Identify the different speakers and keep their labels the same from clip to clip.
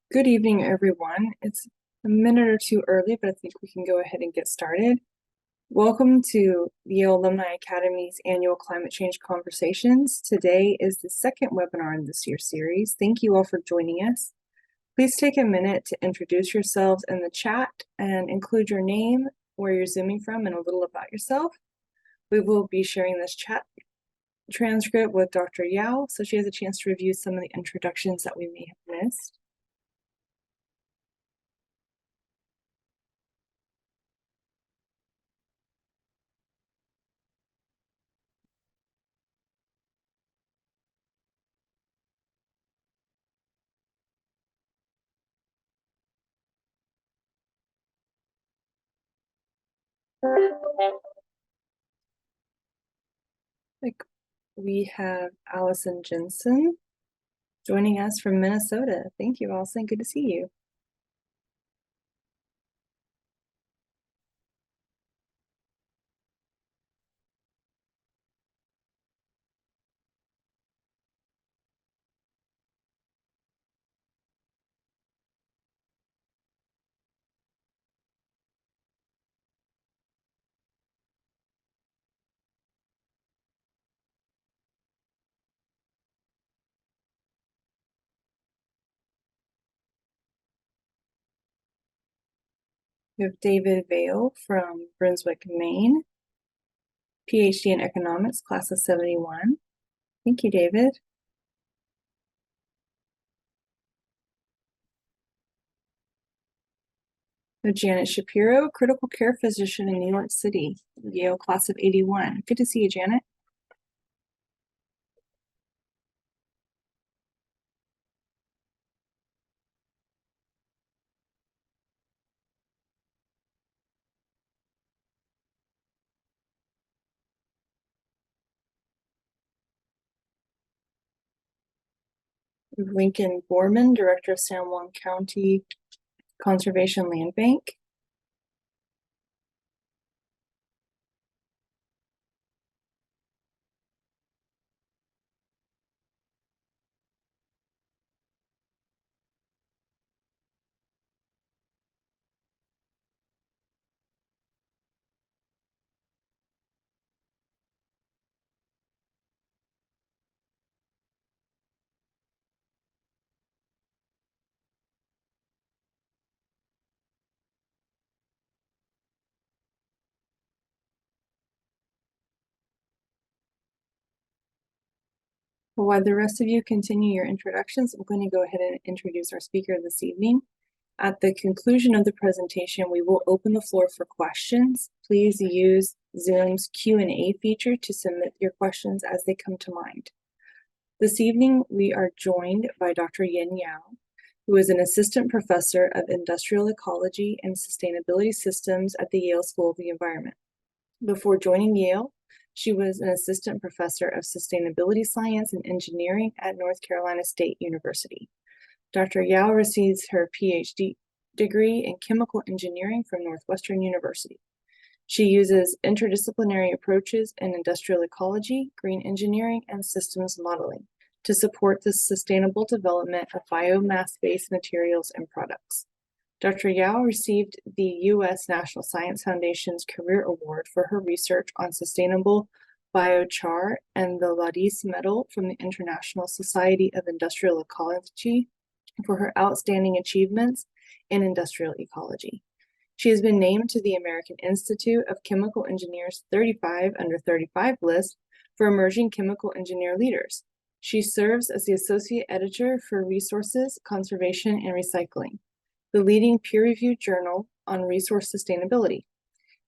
Speaker 1: Good evening, everyone. It's a minute or two early, but I think we can go ahead and get started. Welcome to Yale Alumni Academy's annual Climate Change Conversations. Today is the second webinar in this year's series. Thank you all for joining us. Please take a minute to introduce yourselves in the chat and include your name, where you're zooming from, and a little about yourself. We will be sharing this chat transcript with Dr. Yao, so she has a chance to review some of the introductions that we may have missed. Like we have Allison Jensen joining us from Minnesota. Thank you, Allison. Good to see you. We have David Vale from Brunswick, Maine, PhD in economics, class of 71. Thank you, David. We have Janet Shapiro, critical care physician in New York City, Yale class of 81. Good to see you, Janet. Lincoln Borman, director of San Juan County Conservation Land Bank. While the rest of you continue your introductions, I'm going to go ahead and introduce our speaker this evening. At the conclusion of the presentation, we will open the floor for questions. Please use Zoom's Q&A feature to submit your questions as they come to mind. This evening, we are joined by Dr. Yuan Yao, who is an assistant professor of industrial ecology and sustainability systems at the Yale School of the Environment. Before joining Yale, she was an assistant professor of sustainability science and engineering at North Carolina State University. Dr. Yao receives her PhD degree in chemical engineering from Northwestern University. She uses interdisciplinary approaches in industrial ecology, green engineering, and systems modeling to support the sustainable development of biomass-based materials and products. Dr. Yao received the U.S. National Science Foundation's Career Award for her research on sustainable biochar and the Ladis Medal from the International Society of Industrial Ecology for her outstanding achievements in industrial ecology. She has been named to the American Institute of Chemical Engineers 35 under 35 list for emerging chemical engineer leaders. She serves as the associate editor for Resources, Conservation, and Recycling, the leading peer-reviewed journal on resource sustainability.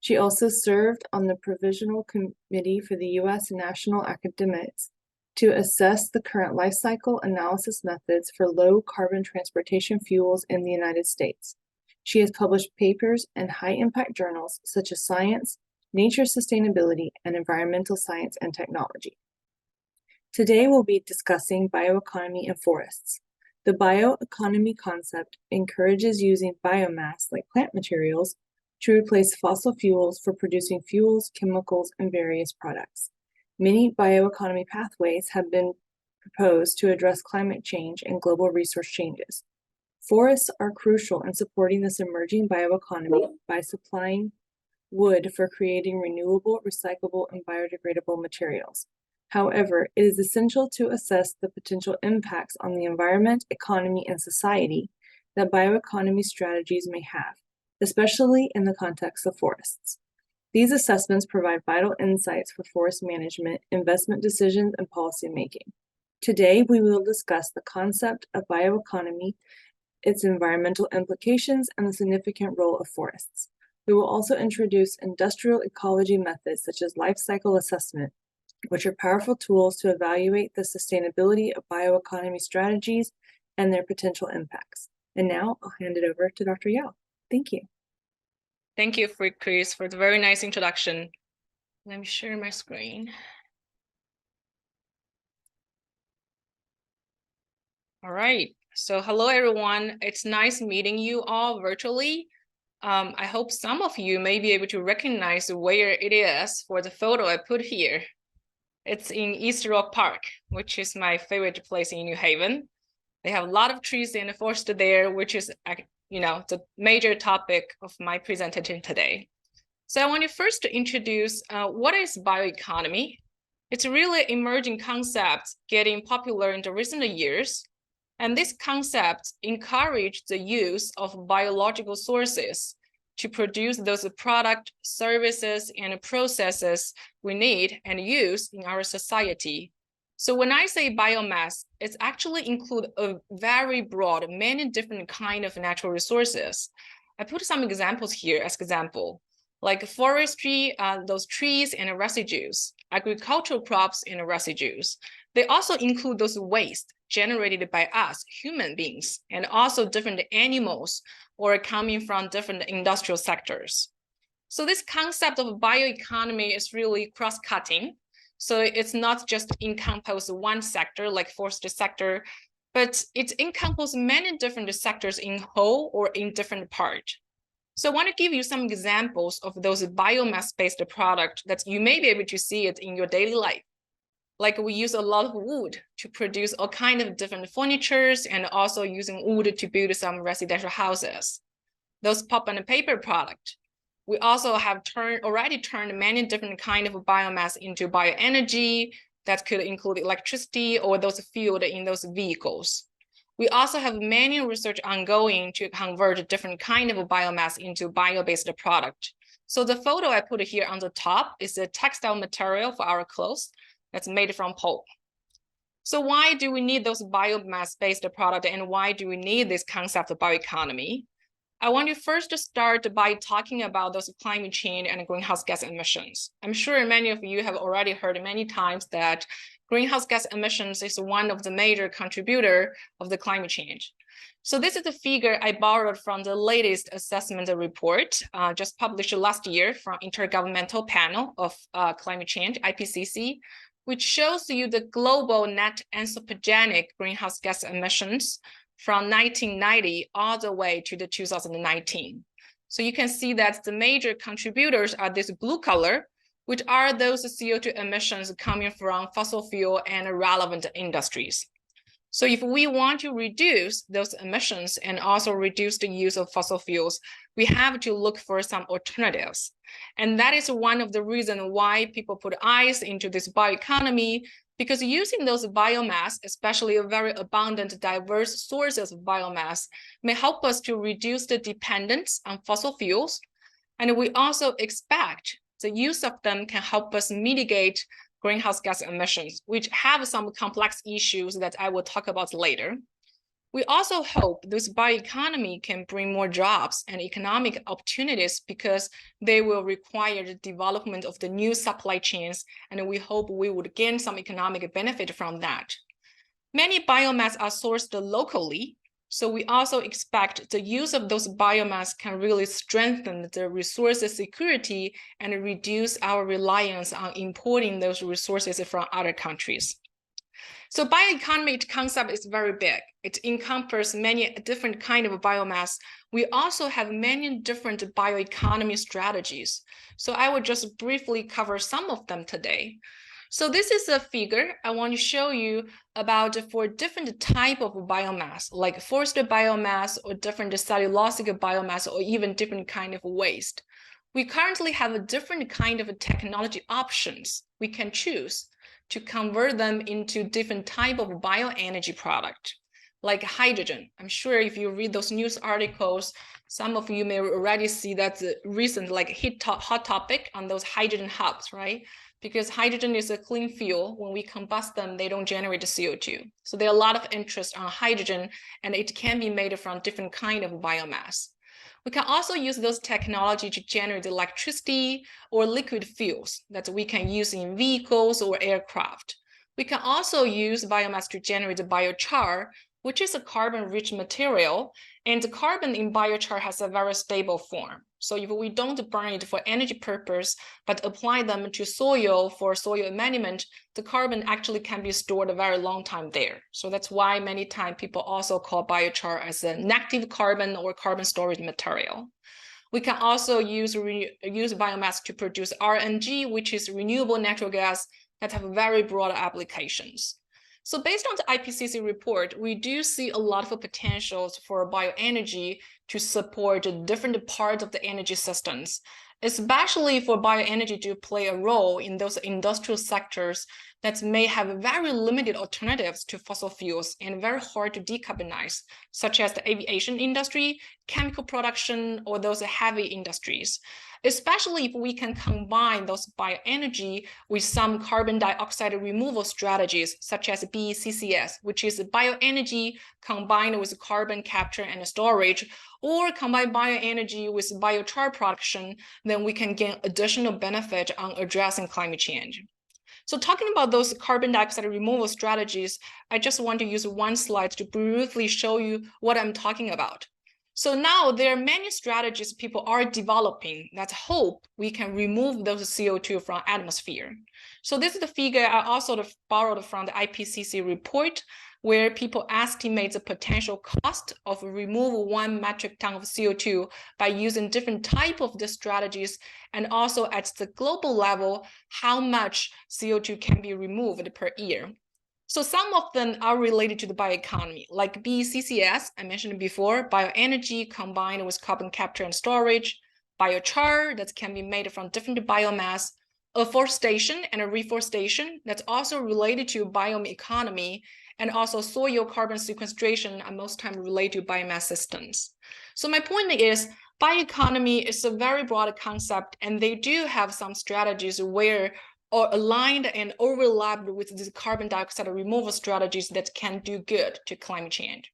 Speaker 1: She also served on the Provisional Committee for the U.S. National Academies to assess the current life cycle analysis methods for low-carbon transportation fuels in the United States. She has published papers in high-impact journals such as Science, Nature Sustainability, and Environmental Science and Technology. Today, we'll be discussing bioeconomy in forests. The bioeconomy concept encourages using biomass, like plant materials, to replace fossil fuels for producing fuels, chemicals, and various products. Many bioeconomy pathways have been proposed to address climate change and global resource changes. Forests are crucial in supporting this emerging bioeconomy by supplying wood for creating renewable, recyclable, and biodegradable materials. However, it is essential to assess the potential impacts on the environment, economy, and society that bioeconomy strategies may have, especially in the context of forests. These assessments provide vital insights for forest management, investment decisions, and policymaking. Today, we will discuss the concept of bioeconomy, its environmental implications, and the significant role of forests. We will also introduce industrial ecology methods such as life cycle assessment, which are powerful tools to evaluate the sustainability of bioeconomy strategies and their potential impacts. And now I'll hand it over to Dr. Yao. Thank you.
Speaker 2: Thank you, Chris, for the very nice introduction. Let me share my screen. All right, so hello everyone. It's nice meeting you all virtually. I hope some of you may be able to recognize where it is for the photo I put here. It's in East Rock Park, which is my favorite place in New Haven. They have a lot of trees in the forest there, which is, the major topic of my presentation today. So I want to first introduce what is bioeconomy. It's a really emerging concept getting popular in the recent years. And this concept encouraged the use of biological sources to produce those products, services, and processes we need and use in our society. So when I say biomass, it actually includes a very broad, many different kinds of natural resources. I put some examples here as example, like forestry, those trees and residues, agricultural crops and residues. They also include those waste generated by us, human beings, and also different animals or coming from different industrial sectors. So this concept of bioeconomy is really cross-cutting. So it's not just encompass one sector like forest sector, but it encompasses many different sectors in whole or in different parts. So I want to give you some examples of those biomass-based products that you may be able to see it in your daily life. Like we use a lot of wood to produce all kinds of different furnitures and also using wood to build some residential houses. Those pulp and paper products. We also have already turned many different kinds of biomass into bioenergy that could include electricity or those fueled in those vehicles. We also have many research ongoing to convert different kinds of biomass into bio-based product. So the photo I put here on the top is a textile material for our clothes that's made from pulp. So why do we need those biomass-based products and why do we need this concept of bioeconomy? I want to first start by talking about those climate change and greenhouse gas emissions. I'm sure many of you have already heard many times that greenhouse gas emissions is one of the major contributors of the climate change. So this is a figure I borrowed from the latest assessment report just published last year from Intergovernmental Panel of Climate Change, IPCC, which shows you the global net anthropogenic greenhouse gas emissions from 1990 all the way to the 2019. So you can see that the major contributors are this blue color, which are those CO2 emissions coming from fossil fuel and relevant industries. So if we want to reduce those emissions and also reduce the use of fossil fuels, we have to look for some alternatives. And that is one of the reasons why people put eyes into this bioeconomy, because using those biomass, especially a very abundant, diverse sources of biomass, may help us to reduce the dependence on fossil fuels. And we also expect the use of them can help us mitigate greenhouse gas emissions, which have some complex issues that I will talk about later. We also hope this bioeconomy can bring more jobs and economic opportunities because they will require the development of the new supply chains, and we hope we would gain some economic benefit from that. Many biomass are sourced locally, so we also expect the use of those biomass can really strengthen the resource security and reduce our reliance on importing those resources from other countries. So bioeconomy concept is very big. It encompasses many different kinds of biomass. We also have many different bioeconomy strategies. So I will just briefly cover some of them today. So this is a figure I want to show you about for different type of biomass, like forest biomass or different cellulosic biomass or even different kind of waste. We currently have a different kind of technology options we can choose to convert them into different type of bioenergy product, like hydrogen. I'm sure if you read those news articles, some of you may already see that's a recent like hot topic on those hydrogen hubs, right? Because hydrogen is a clean fuel. When we combust them, they don't generate the CO2. So there are a lot of interest on hydrogen, and it can be made from different kind of biomass. We can also use those technology to generate electricity or liquid fuels that we can use in vehicles or aircraft. We can also use biomass to generate biochar, which is a carbon-rich material, and the carbon in biochar has a very stable form. So if we don't burn it for energy purpose, but apply them to soil for soil amendment, the carbon actually can be stored a very long time there. So that's why many times people also call biochar as a negative carbon or carbon storage material. We can also use biomass to produce RNG, which is renewable natural gas that have very broad applications. So based on the IPCC report, we do see a lot of potentials for bioenergy to support different parts of the energy systems, especially for bioenergy to play a role in those industrial sectors that may have very limited alternatives to fossil fuels and very hard to decarbonize, such as the aviation industry, chemical production, or those heavy industries. Especially if we can combine those bioenergy with some carbon dioxide removal strategies, such as BCCS, which is bioenergy combined with carbon capture and storage, or combine bioenergy with biochar production, then we can gain additional benefit on addressing climate change. So talking about those carbon dioxide removal strategies, I just want to use one slide to briefly show you what I'm talking about. So now there are many strategies people are developing that hope we can remove those CO2 from atmosphere. So this is the figure I also borrowed from the IPCC report, where people estimate the potential cost of remove 1 metric ton of CO2 by using different type of the strategies, and also at the global level, how much CO2 can be removed per year. So some of them are related to the bioeconomy, like BCCS, I mentioned before, bioenergy combined with carbon capture and storage, biochar that can be made from different biomass, afforestation and reforestation that's also related to bioeconomy, and also soil carbon sequestration are most times related to biomass systems. So my point is, bioeconomy is a very broad concept, and they do have some strategies where or aligned and overlapped with the carbon dioxide removal strategies that can do good to climate change.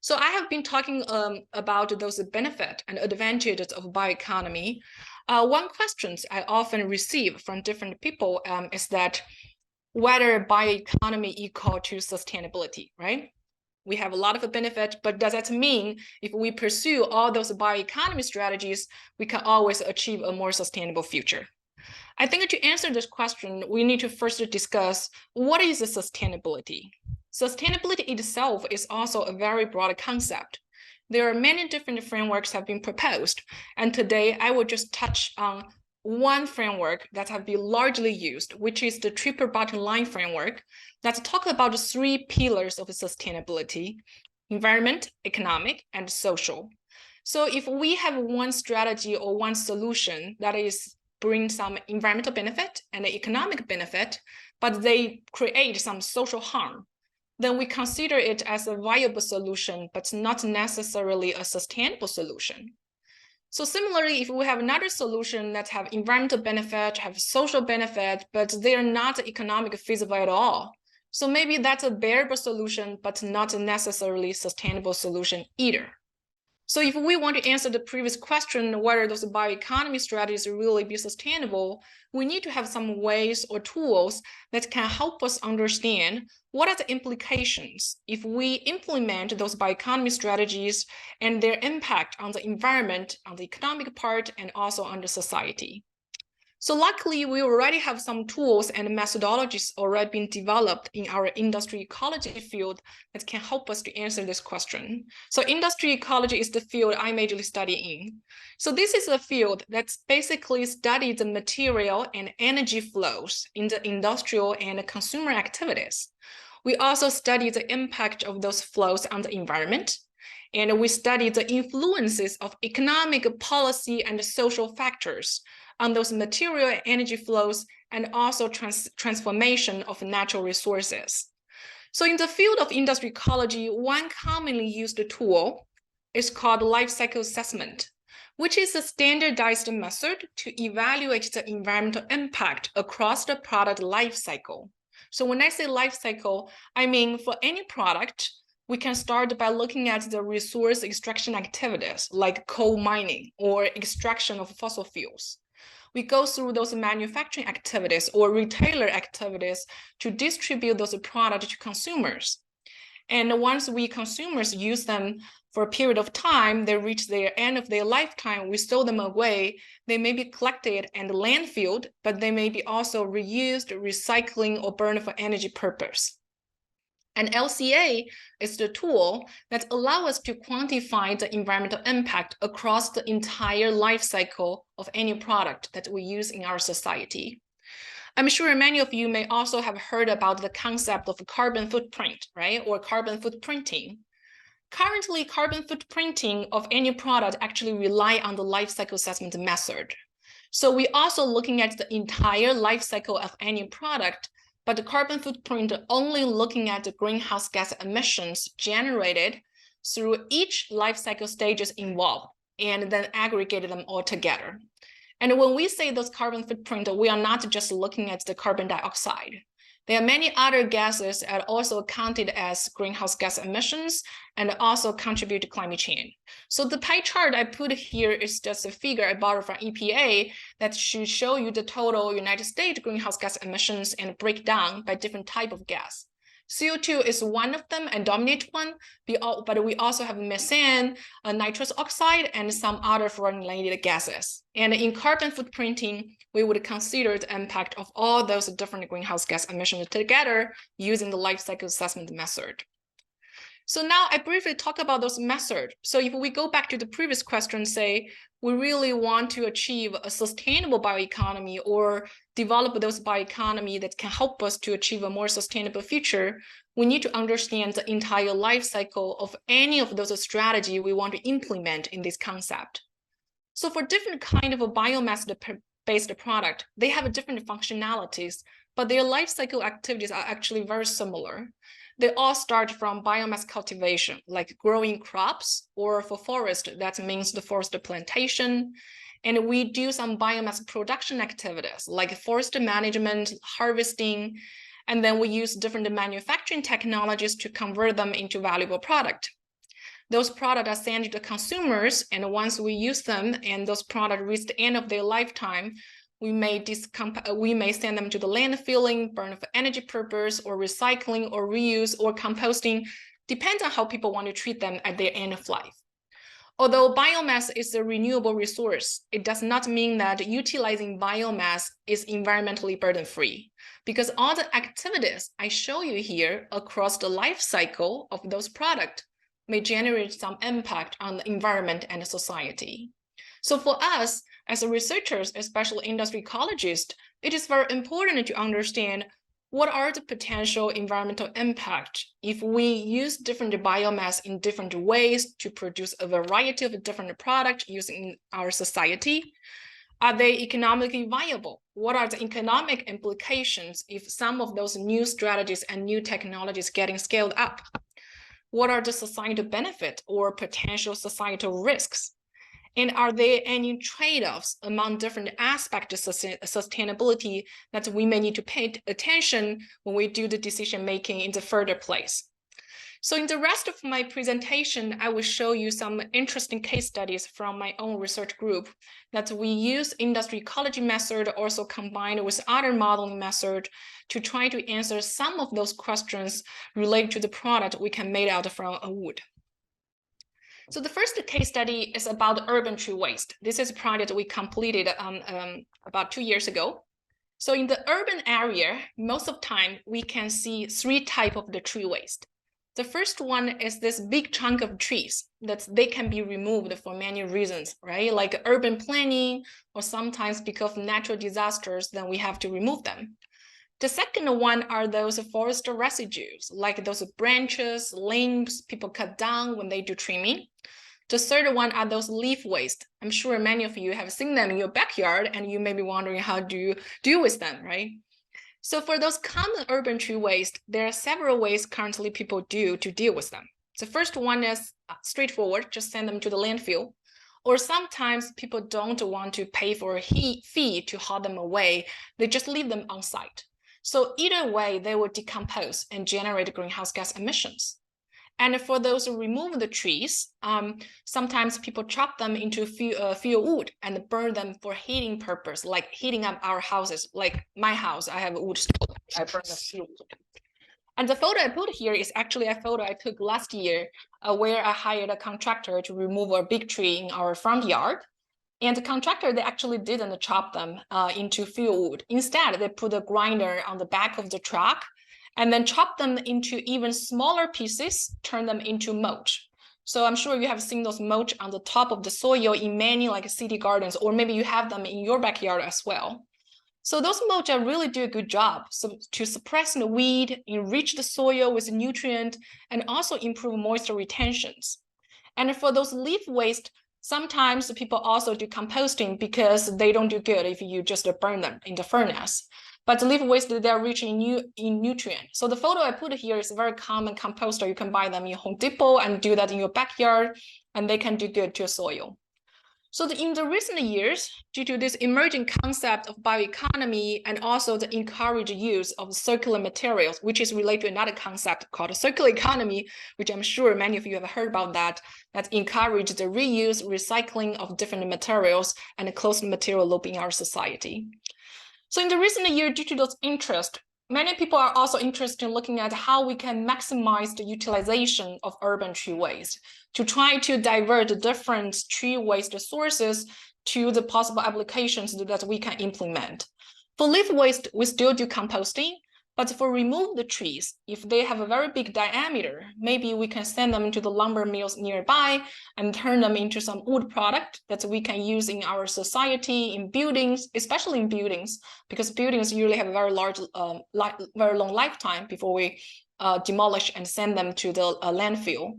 Speaker 2: So I have been talking about those benefits and advantages of bioeconomy. One question I often receive from different people is that whether bioeconomy equal to sustainability, right? We have a lot of benefit, but does that mean if we pursue all those bioeconomy strategies, we can always achieve a more sustainable future? I think to answer this question, we need to first discuss what is sustainability. Sustainability itself is also a very broad concept. There are many different frameworks have been proposed, and today I will just touch on one framework that have been largely used, which is the triple bottom line framework that talk about the 3 pillars of sustainability: environment, economic, and social. So if we have one strategy or one solution that is bring some environmental benefit and economic benefit, but they create some social harm, then we consider it as a viable solution, but not necessarily a sustainable solution. So similarly, if we have another solution that have environmental benefit, have social benefit, but they are not economic feasible at all, so maybe that's a bearable solution, but not necessarily sustainable solution either. So if we want to answer the previous question, whether those bioeconomy strategies really be sustainable, we need to have some ways or tools that can help us understand what are the implications if we implement those bioeconomy strategies and their impact on the environment, on the economic part, and also on the society. So luckily, we already have some tools and methodologies already been developed in our industry ecology field that can help us to answer this question. So industry ecology is the field I majorly study in. So this is a field that's basically studies the material and energy flows in the industrial and consumer activities. We also study the impact of those flows on the environment. And we study the influences of economic, policy, and social factors on those material and energy flows, and also transformation of natural resources. So in the field of industry ecology, one commonly used tool is called life cycle assessment, which is a standardized method to evaluate the environmental impact across the product life cycle. So when I say life cycle, I mean for any product, we can start by looking at the resource extraction activities like coal mining or extraction of fossil fuels. We go through those manufacturing activities or retailer activities to distribute those products to consumers. And once we consumers use them for a period of time, they reach their end of their lifetime, we throw them away. They may be collected and landfilled, but they may be also reused, recycling, or burned for energy purpose. And LCA is the tool that allows us to quantify the environmental impact across the entire life cycle of any product that we use in our society. I'm sure many of you may also have heard about the concept of carbon footprint, right? Or carbon footprinting. Currently, carbon footprinting of any product actually rely on the life cycle assessment method. So we're also looking at the entire life cycle of any product, but the carbon footprint only looking at the greenhouse gas emissions generated through each life cycle stages involved, and then aggregate them all together. And when we say those carbon footprint, we are not just looking at the carbon dioxide. There are many other gases that are also counted as greenhouse gas emissions and also contribute to climate change. So the pie chart I put here is just a figure I borrowed from EPA that should show you the total United States greenhouse gas emissions and break down by different type of gas. CO2 is one of them and dominant one, but we also have methane, nitrous oxide, and some other foreign-related gases. And in carbon footprinting, we would consider the impact of all those different greenhouse gas emissions together using the life cycle assessment method. So now I briefly talk about those methods. So if we go back to the previous question, say, we really want to achieve a sustainable bioeconomy or develop those bioeconomy that can help us to achieve a more sustainable future, we need to understand the entire life cycle of any of those strategies we want to implement in this concept. So for different kind of a biomass-based product, they have different functionalities, but their life cycle activities are actually very similar. They all start from biomass cultivation, like growing crops, or for forest, that means the forest plantation. And we do some biomass production activities, like forest management, harvesting, and then we use different manufacturing technologies to convert them into valuable product. Those products are sent to the consumers, and once we use them and those products reach the end of their lifetime, we may send them to the landfilling, burn for energy purpose, or recycling, or reuse, or composting, depends on how people want to treat them at their end of life. Although biomass is a renewable resource, it does not mean that utilizing biomass is environmentally burden-free, because all the activities I show you here across the life cycle of those products may generate some impact on the environment and society. So for us, as researchers, especially industry ecologists, it is very important to understand what are the potential environmental impact if we use different biomass in different ways to produce a variety of different products using our society. Are they economically viable? What are the economic implications if some of those new strategies and new technologies getting scaled up? What are the societal benefits or potential societal risks? And are there any trade-offs among different aspects of sustainability that we may need to pay attention when we do the decision-making in the further place? So in the rest of my presentation, I will show you some interesting case studies from my own research group that we use industry ecology method also combined with other modeling method to try to answer some of those questions related to the product we can make out from a wood. So the first case study is about urban tree waste. This is a project we completed about 2 years ago. So in the urban area, most of the time, we can see 3 types of the tree waste. The first one is this big chunk of trees that they can be removed for many reasons, right? Like urban planning, or sometimes because of natural disasters, then we have to remove them. The second one are those forest residues, like those branches, limbs people cut down when they do trimming. The third one are those leaf waste. I'm sure many of you have seen them in your backyard and you may be wondering how do you deal with them, right? So for those common urban tree waste, there are several ways currently people do to deal with them. The first one is straightforward, just send them to the landfill. Or sometimes people don't want to pay for a fee to haul them away. They just leave them on site. So either way, they will decompose and generate greenhouse gas emissions. And for those who remove the trees, sometimes people chop them into firewood and burn them for heating purpose, like heating up our houses. Like my house, I have a wood stove. I burn the firewood. And the photo I put here is actually a photo I took last year where I hired a contractor to remove a big tree in our front yard. And the contractor, they actually didn't chop them into firewood. Instead, they put a grinder on the back of the truck and then chop them into even smaller pieces, turn them into mulch. So I'm sure you have seen those mulch on the top of the soil in many like city gardens, or maybe you have them in your backyard as well. So those mulch really do a good job to suppress the weed, enrich the soil with nutrient, and also improve moisture retentions. And for those leaf waste, sometimes people also do composting because they don't do good if you just burn them in the furnace. But the leaf waste, they're rich in nutrient. So the photo I put here is a very common composter. You can buy them in Home Depot and do that in your backyard, and they can do good to your soil. So in the recent years, due to this emerging concept of bioeconomy and also the encouraged use of circular materials, which is related to another concept called circular economy, which I'm sure many of you have heard about that encourage the reuse, recycling of different materials and a closed material loop in our society. So in the recent year, due to those interests, many people are also interested in looking at how we can maximize the utilization of urban tree waste to try to divert different tree waste sources to the possible applications that we can implement. For leaf waste, we still do composting, but for remove the trees, if they have a very big diameter, maybe we can send them to the lumber mills nearby and turn them into some wood product that we can use in our society, in buildings, especially in buildings, because buildings usually have a very large, very long lifetime before we demolish and send them to the landfill.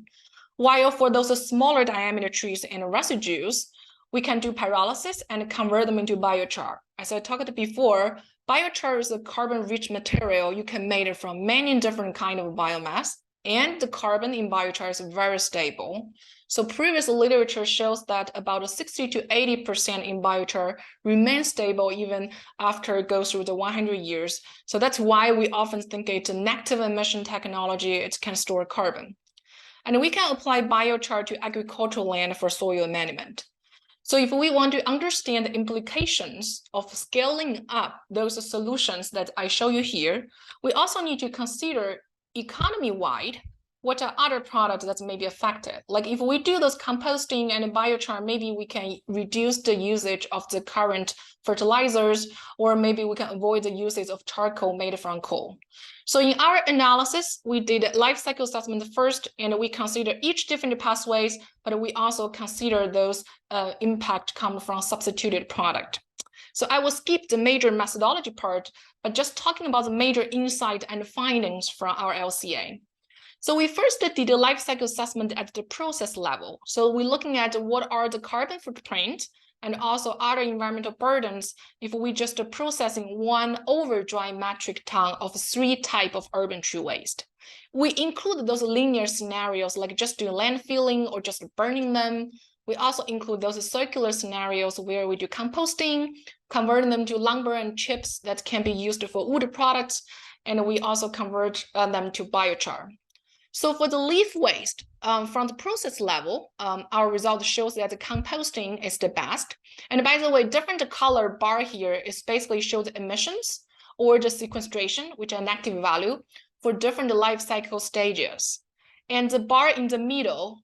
Speaker 2: While for those smaller diameter trees and residues, we can do pyrolysis and convert them into biochar. As I talked before, biochar is a carbon-rich material. You can make it from many different kinds of biomass, and the carbon in biochar is very stable. So previous literature shows that about 60 to 80% in biochar remains stable even after it goes through the 100 years. So that's why we often think it's a negative emission technology. It can store carbon. And we can apply biochar to agricultural land for soil management. So if we want to understand the implications of scaling up those solutions that I show you here, we also need to consider economy-wide what are other products that may be affected. Like if we do those composting and biochar, maybe we can reduce the usage of the current fertilizers, or maybe we can avoid the usage of charcoal made from coal. So in our analysis, we did life cycle assessment first, and we consider each different pathways, but we also consider those impact come from substituted product. So I will skip the major methodology part, but just talking about the major insight and findings from our LCA. So we first did a life cycle assessment at the process level. So we're looking at what are the carbon footprint and also other environmental burdens if we just processing 1 over-dry metric ton of 3 types of urban tree waste. We include those linear scenarios like just doing landfilling or just burning them. We also include those circular scenarios where we do composting, converting them to lumber and chips that can be used for wood products, and we also convert them to biochar. So for the leaf waste, from the process level, our result shows that the composting is the best. And by the way, different color bar here is basically show the emissions or the sequestration, which are negative value for different life cycle stages. And the bar in the middle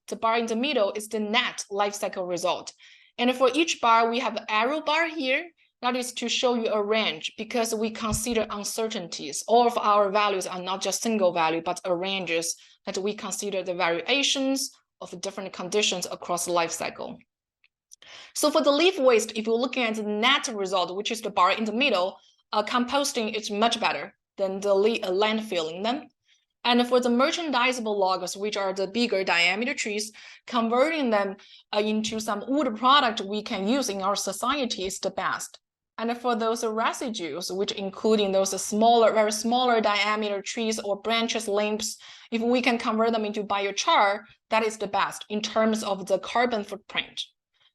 Speaker 2: is the net life cycle result. And for each bar, we have an arrow bar here. That is to show you a range because we consider uncertainties. All of our values are not just single value, but ranges that we consider the variations of different conditions across the life cycle. So for the leaf waste, if you're looking at the net result, which is the bar in the middle, composting is much better than the landfilling them. And for the merchandisable logs, which are the bigger diameter trees, converting them into some wood product we can use in our society is the best. And for those residues, which including those smaller, very smaller diameter trees or branches, limbs, if we can convert them into biochar, that is the best in terms of the carbon footprint.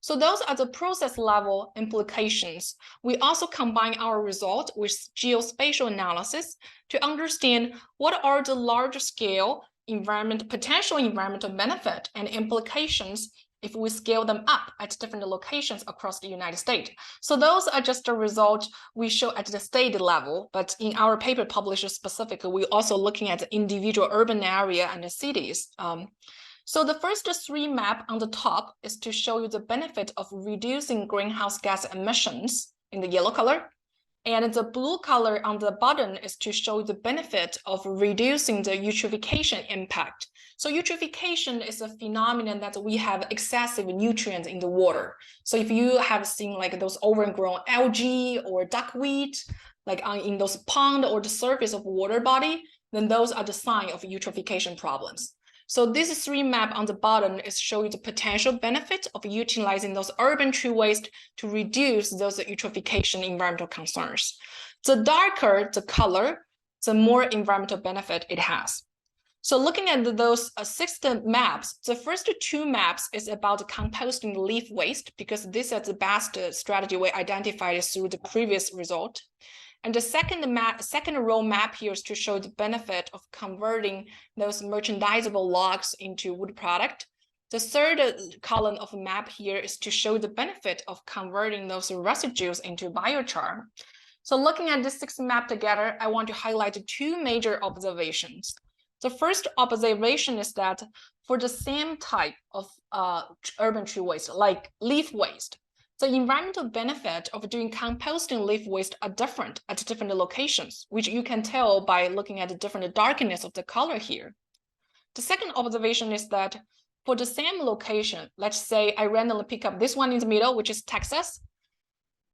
Speaker 2: So those are the process level implications. We also combine our result with geospatial analysis to understand what are the large scale potential environmental benefit and implications if we scale them up at different locations across the United States. So those are just the result we show at the state level, but in our paper published specifically, we're also looking at the individual urban area and the cities. So the first three map on the top is to show you the benefit of reducing greenhouse gas emissions in the yellow color. And the blue color on the bottom is to show the benefit of reducing the eutrophication impact. So eutrophication is a phenomenon that we have excessive nutrients in the water. So if you have seen like those overgrown algae or duckweed, like in those pond or the surface of water body, then those are the sign of eutrophication problems. So this three map on the bottom is showing the potential benefit of utilizing those urban tree waste to reduce those eutrophication environmental concerns. The darker the color, the more environmental benefit it has. So looking at those 6 maps, the first 2 maps is about composting leaf waste because this is the best strategy we identified through the previous result. And the second row map here is to show the benefit of converting those merchandisable logs into wood product. The third column of map here is to show the benefit of converting those residues into biochar. So looking at this 6 map together, I want to highlight 2 major observations. The first observation is that for the same type of urban tree waste, like leaf waste, the environmental benefit of doing composting leaf waste are different at different locations, which you can tell by looking at the different darkness of the color here. The second observation is that for the same location, let's say I randomly pick up this one in the middle, which is Texas,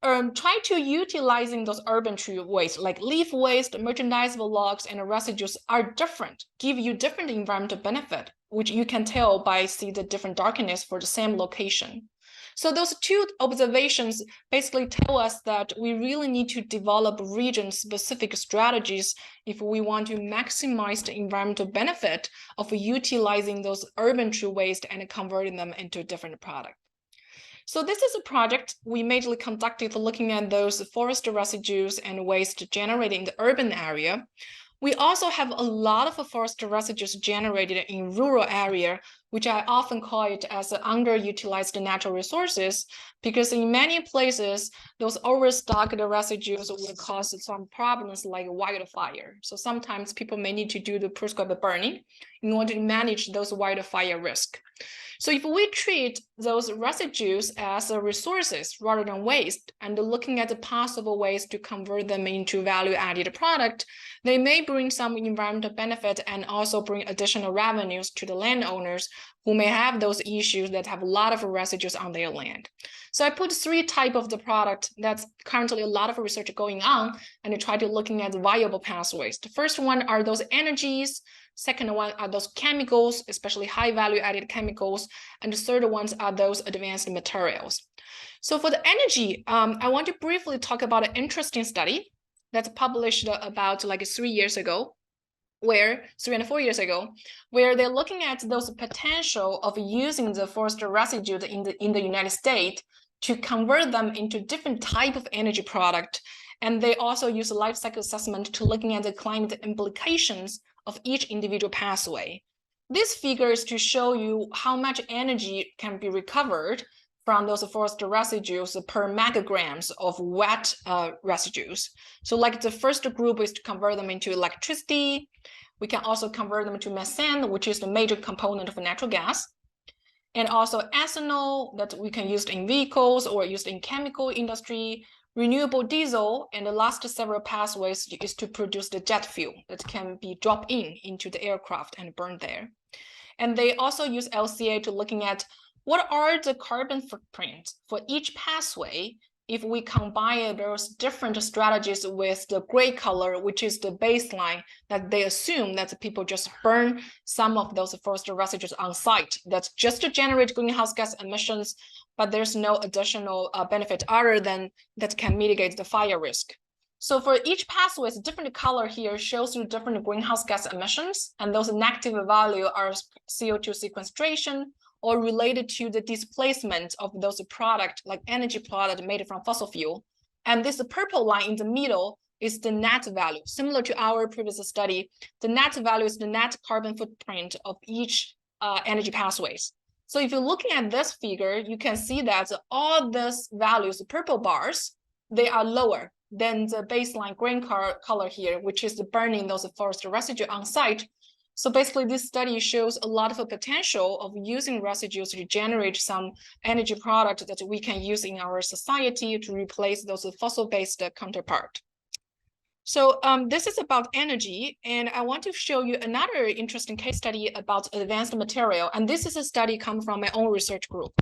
Speaker 2: try to utilizing those urban tree waste like leaf waste, merchandisable logs, and residues are different, give you different environmental benefit, which you can tell by see the different darkness for the same location. So those 2 observations basically tell us that we really need to develop region-specific strategies if we want to maximize the environmental benefit of utilizing those urban tree waste and converting them into different products. So this is a project we majorly conducted looking at those forest residues and waste generated in the urban area. We also have a lot of forest residues generated in rural area, which I often call it as underutilized natural resources, because in many places, those overstocked residues will cause some problems like wildfire. So sometimes people may need to do the prescribed burning in order to manage those wildfire risk. So if we treat those residues as resources rather than waste, and looking at the possible ways to convert them into value-added product, they may bring some environmental benefit and also bring additional revenues to the landowners who may have those issues that have a lot of residues on their land. So I put 3 types of the product that's currently a lot of research going on, and I try to looking at viable pathways. The first one are those energies. Second one are those chemicals, especially high value added chemicals. And the third ones are those advanced materials. So for the energy, I want to briefly talk about an interesting study that's published about like 3 years ago, 3 and 4 years ago, where they're looking at those potential of using the forest residue in the United States to convert them into different type of energy product. And they also use a life cycle assessment to looking at the climate implications of each individual pathway. This figure is to show you how much energy can be recovered from those forest residues per megagrams of wet residues. So like the first group is to convert them into electricity, We can also convert them to methane, which is the major component of natural gas. And also ethanol that we can use in vehicles or used in chemical industry, renewable diesel, and the last several pathways is to produce the jet fuel that can be dropped into the aircraft and burned there. And they also use LCA to looking at what are the carbon footprints for each pathway if we combine those different strategies with the gray color, which is the baseline that they assume that the people just burn some of those forest residues on site. That's just to generate greenhouse gas emissions, but there's no additional benefit other than that can mitigate the fire risk. So for each pathway, a different color here shows you different greenhouse gas emissions, and those negative value are CO2 sequestration or related to the displacement of those product, like energy product made from fossil fuel. And this purple line in the middle is the net value. Similar to our previous study, the net value is the net carbon footprint of each energy pathways. So if you're looking at this figure, you can see that all these values, the purple bars, they are lower than the baseline green color here, which is the burning those forest residue on site. So basically, this study shows a lot of potential of using residues to generate some energy product that we can use in our society to replace those fossil-based counterpart. So this is about energy, and I want to show you another interesting case study about advanced material. And this is a study come from my own research group.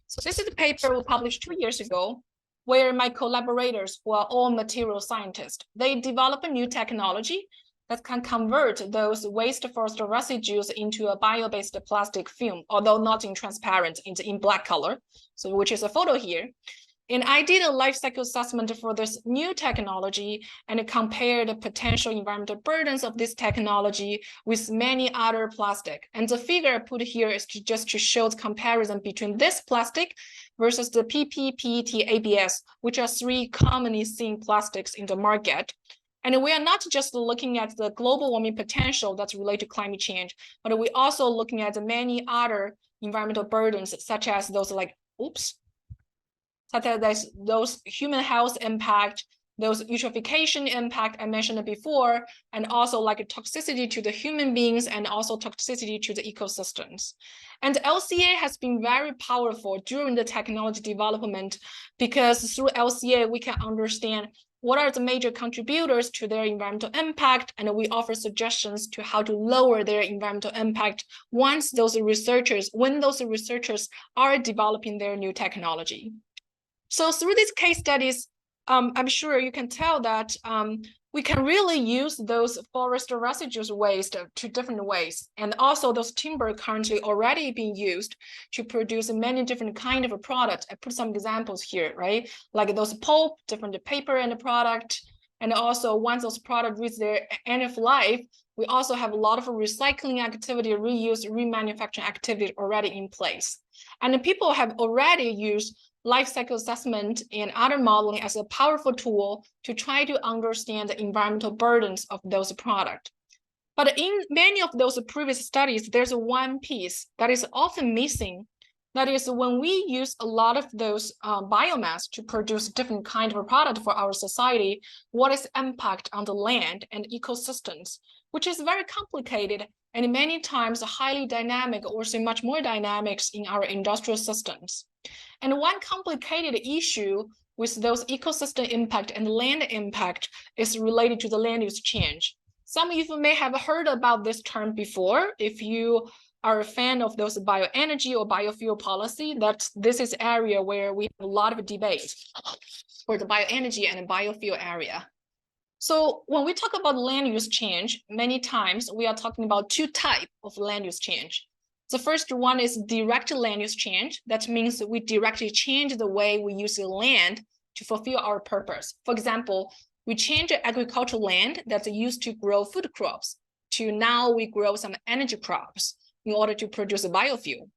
Speaker 2: So this is a paper we published 2 years ago, where my collaborators, who are all material scientists, they develop a new technology that can convert those waste forest residues into a bio-based plastic film, although not in transparent, in black color, so which is a photo here. And I did a life cycle assessment for this new technology and compared the potential environmental burdens of this technology with many other plastic. And the figure I put here is just to show the comparison between this plastic versus the PP, PET, ABS, which are 3 commonly seen plastics in the market. And we are not just looking at the global warming potential that's related to climate change, but we're also looking at many other environmental burdens, such as those those human health impact, those eutrophication impact I mentioned before, and also like a toxicity to the human beings and also toxicity to the ecosystems. And LCA has been very powerful during the technology development because through LCA, we can understand what are the major contributors to their environmental impact, and we offer suggestions to how to lower their environmental impact when those researchers are developing their new technology. So through these case studies, I'm sure you can tell that we can really use those forest residues waste to different ways. And also those timber currently already being used to produce many different kind of a product. I put some examples here, right? Like those pulp, different paper and product. And also once those products reach their end of life, we also have a lot of recycling activity, reuse, remanufacturing activity already in place. And people have already used life cycle assessment and other modeling as a powerful tool to try to understand the environmental burdens of those products. But in many of those previous studies, there's one piece that is often missing. That is when we use a lot of those biomass to produce different kind of a product for our society, what is impact on the land and ecosystems, which is very complicated and many times highly dynamic or so much more dynamics in our industrial systems. And one complicated issue with those ecosystem impact and land impact is related to the land use change. Some of you may have heard about this term before. If you are a fan of those bioenergy or biofuel policy, that this is area where we have a lot of debate for the bioenergy and the biofuel area. So when we talk about land use change, many times we are talking about 2 types of land use change. The first one is direct land use change. That means we directly change the way we use the land to fulfill our purpose. For example, we change agricultural land that's used to grow food crops to now we grow some energy crops in order to produce a biofuel.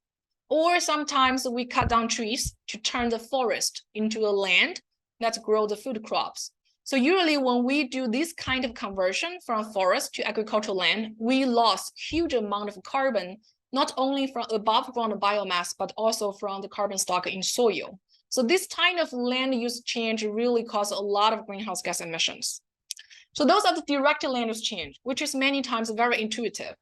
Speaker 2: Or sometimes we cut down trees to turn the forest into a land that grow the food crops. So usually when we do this kind of conversion from forest to agricultural land, we lost huge amount of carbon, not only from above ground biomass, but also from the carbon stock in soil. So this kind of land use change really causes a lot of greenhouse gas emissions. So those are the direct land use change, which is many times very intuitive.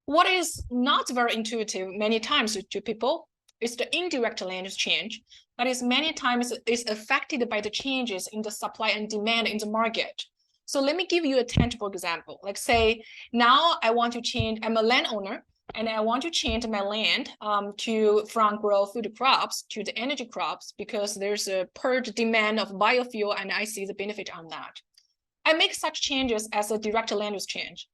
Speaker 2: What is not very intuitive many times to people is the indirect land use change. That is many times is affected by the changes in the supply and demand in the market. So let me give you a tangible example. Like say, now I want to change, I'm a landowner, and I want to change my land from grow food crops to the energy crops because there's a purge demand of biofuel and I see the benefit on that. I make such changes as a direct land use change.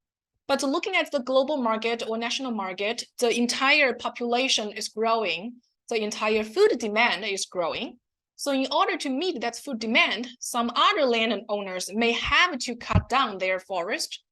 Speaker 2: But looking at the global market or national market, the entire population is growing, the entire food demand is growing. So in order to meet that food demand, some other landowners may have to cut down their forest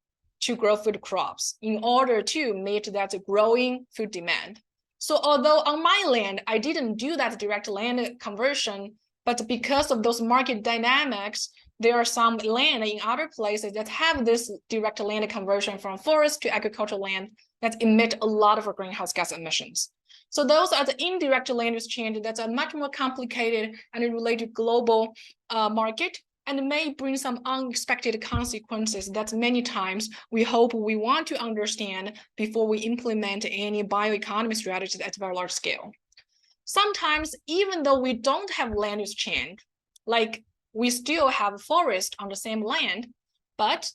Speaker 2: to grow food crops in order to meet that growing food demand. So although on my land, I didn't do that direct land conversion, but because of those market dynamics, there are some land in other places that have this direct land conversion from forest to agricultural land that emit a lot of greenhouse gas emissions. So those are the indirect land use changes that are much more complicated and related to global market and may bring some unexpected consequences that many times we hope we want to understand before we implement any bioeconomy strategies at a very large scale. Sometimes, even though we don't have land use change, like we still have forest on the same land, but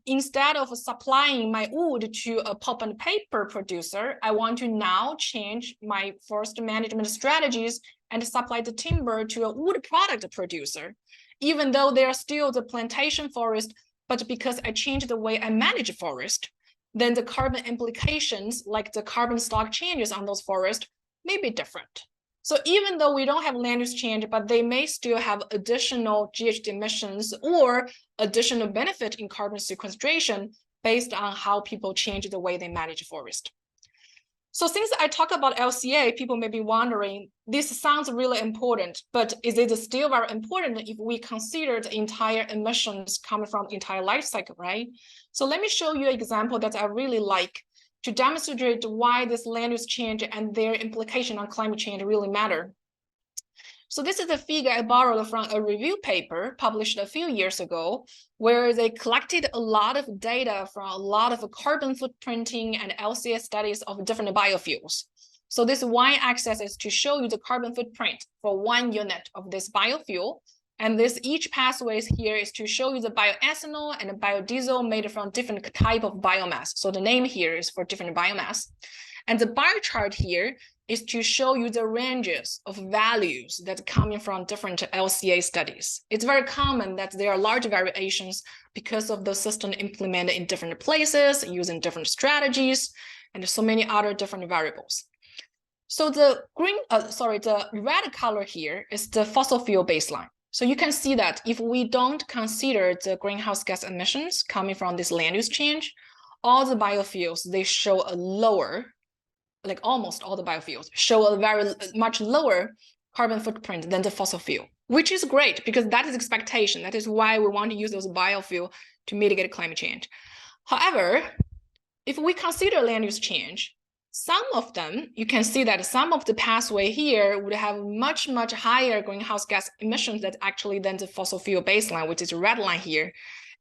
Speaker 2: instead of supplying my wood to a pulp and paper producer, I want to now change my forest management strategies and supply the timber to a wood product producer, even though they are still the plantation forest, but because I change the way I manage forest, then the carbon implications, like the carbon stock changes on those forests, may be different. So even though we don't have land use change, but they may still have additional GHG emissions or additional benefit in carbon sequestration based on how people change the way they manage forest. So since I talk about LCA, people may be wondering, this sounds really important, but is it still very important if we consider the entire emissions coming from the entire life cycle, right? So let me show you an example that I really like to demonstrate why this land use change and their implication on climate change really matter. So this is a figure I borrowed from a review paper published a few years ago, where they collected a lot of data from a lot of carbon footprinting and LCA studies of different biofuels. So this y-axis is to show you the carbon footprint for one unit of this biofuel. And this each pathways here is to show you the bioethanol and the biodiesel made from different type of biomass. So the name here is for different biomass. And the bar chart here is to show you the ranges of values that are coming from different LCA studies. It's very common that there are large variations because of the system implemented in different places, using different strategies, and so many other different variables. So the red color here is the fossil fuel baseline. So you can see that if we don't consider the greenhouse gas emissions coming from this land use change, all the biofuels, they show a lower, like almost all the biofuels show a very much lower carbon footprint than the fossil fuel, which is great because that is expectation. That is why we want to use those biofuel to mitigate climate change. However, if we consider land use change, some of them, you can see that some of the pathway here would have much higher greenhouse gas emissions that actually than the fossil fuel baseline, which is the red line here.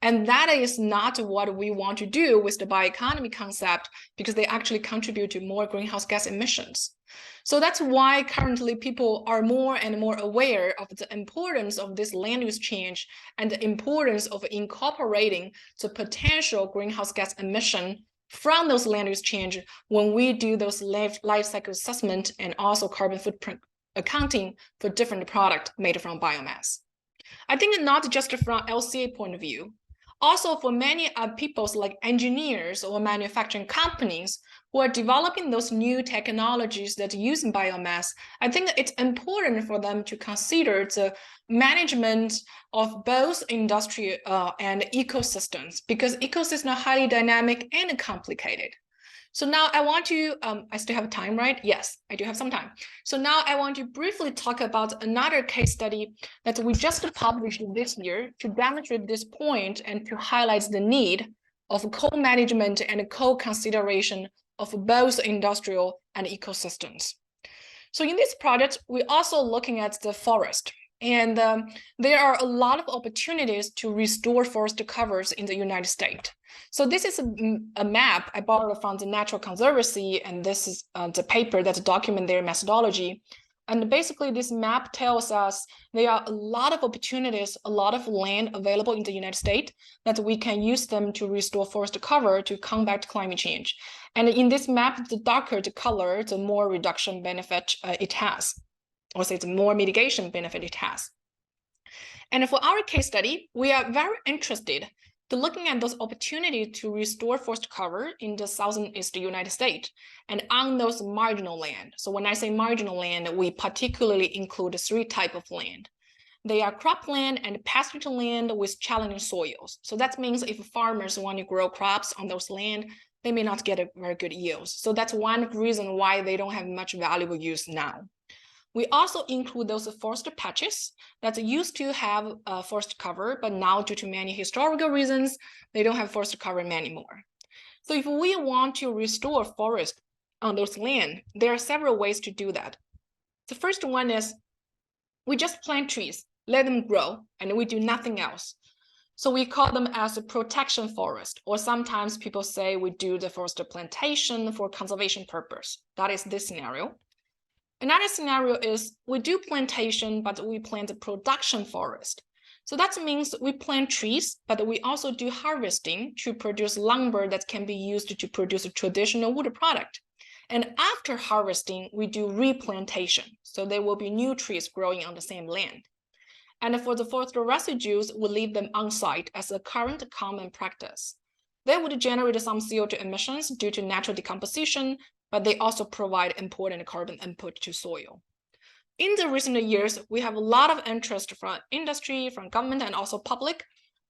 Speaker 2: And that is not what we want to do with the bioeconomy concept because they actually contribute to more greenhouse gas emissions. So that's why currently people are more and more aware of the importance of this land use change and the importance of incorporating the potential greenhouse gas emission from those land use change when we do those life cycle assessment and also carbon footprint accounting for different products made from biomass. I think not just from LCA point of view, also for many people like engineers or manufacturing companies who are developing those new technologies that use biomass, I think it's important for them to consider the management of both industry and ecosystems because ecosystems are highly dynamic and complicated. So now I want to, I still have time, right? Yes, I do have some time. So now I want to briefly talk about another case study that we just published this year to demonstrate this point and to highlight the need of co-management and co-consideration of both industrial and ecosystems. So in this project, we're also looking at the forest. And there are a lot of opportunities to restore forest covers in the United States. So this is a map I borrowed from the Natural Conservancy, and this is the paper that documents their methodology. And basically, this map tells us there are a lot of opportunities, a lot of land available in the United States that we can use them to restore forest cover to combat climate change. And in this map, the darker the color, the more reduction benefit it has, or say the more mitigation benefit it has. And for our case study, we are very interested to looking at those opportunities to restore forest cover in the southeast United States and on those marginal land. So when I say marginal land, we particularly include 3 types of land. They are cropland and pasture land with challenging soils. So that means if farmers want to grow crops on those land, they may not get a very good yields. So that's one reason why they don't have much valuable use now. We also include those forest patches that used to have forest cover, but now due to many historical reasons, they don't have forest cover anymore. So if we want to restore forest on those land, there are several ways to do that. The first one is we just plant trees, let them grow, and we do nothing else. So we call them as a protection forest, or sometimes people say we do the forest plantation for conservation purpose. That is this scenario. Another scenario is we do plantation, but we plant a production forest. So that means we plant trees, but we also do harvesting to produce lumber that can be used to produce a traditional wood product. And after harvesting, we do replantation. So there will be new trees growing on the same land. And for the forest residues, we leave them on site as a current common practice. They would generate some CO2 emissions due to natural decomposition, but they also provide important carbon input to soil. In the recent years, we have a lot of interest from industry, from government, and also public